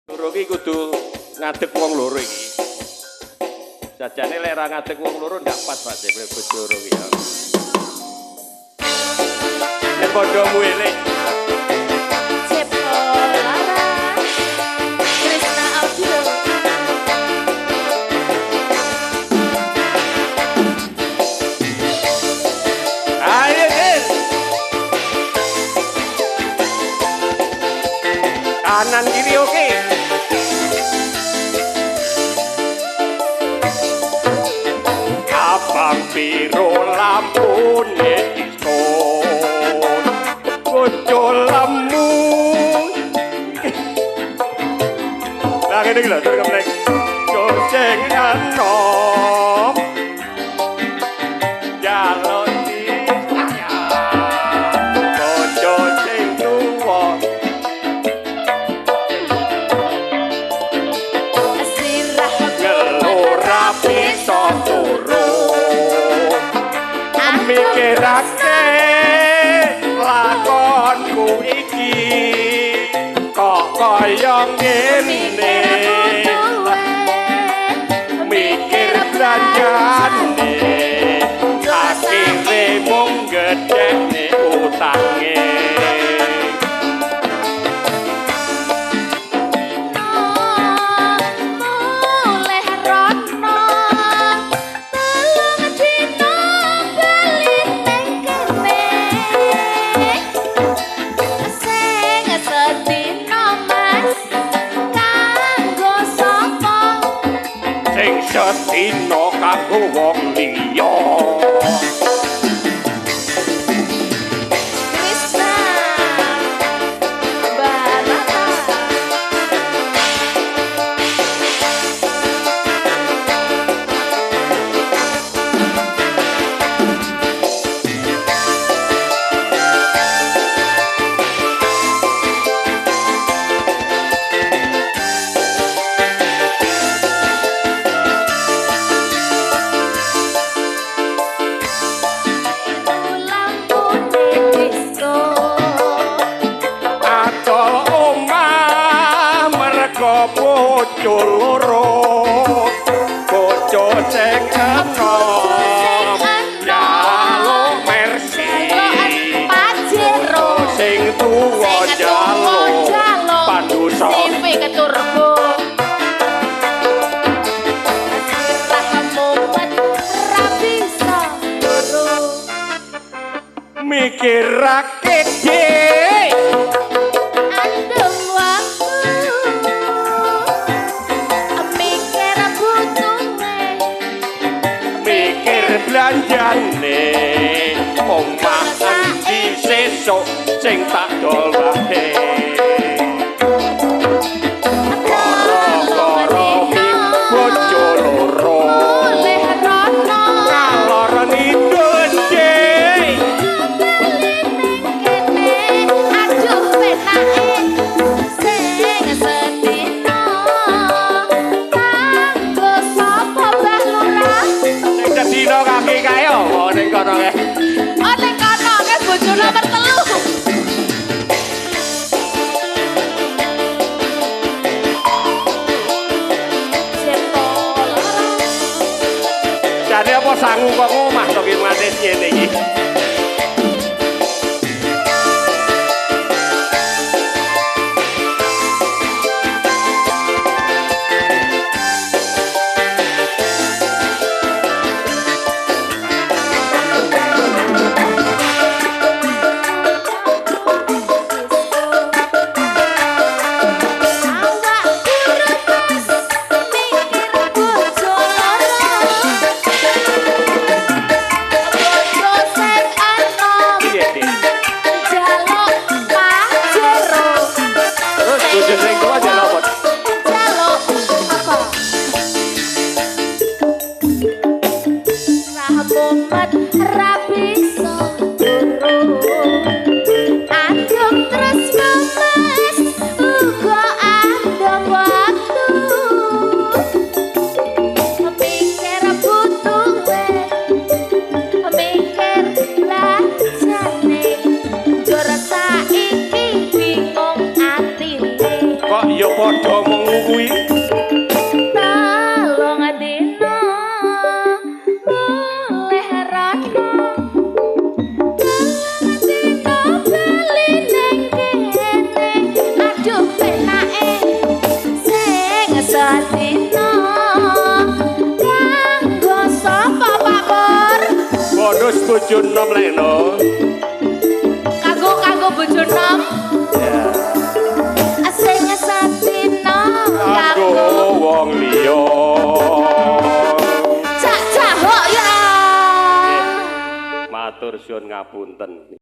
Loro iki kudu ngadeg wong loro iki. Jajane lek ra ngadeg wong loro ndak pas Pak bojo loro iki ya. Nek padha muelik. Kanan kiri oke. Abang piro lampune diskon bojo lamun. Lah ngene iki lho tur kemlek. Joseng anom. Jalon di saya. Bojo sing tuwa. Bisa turun mikirake lakonku iki kok kaya ngene mikir belanjane akhire mung gedene utange setino kanggo wong liya bojo loro bojo sing enom jaluk mersi bojo sing tuwa jaluk padusa TV keturbo mikirake dhewe belanjane omah endi sesuk sing tak dolake karo bojo loro kalor ngidul aduh penake sing sedina kanggo sapa Mbah Lurah sing sedina kaki kae apa ning kono kae oh ning kono ke bojo nomor 3 Jadi apa sangu kok ngomah to ki mate ngene iki. Bojo omong kuwi. Talong dino oleh rano dino bali ning kene aduh penake sing sedina kanggo sapa Pak Pur Bonus bojo nom lekno. kanggo bojo nom Ya. sing sedina Kanggo kanggo wong liya. cak cahok ya Matur suwun ngapunten.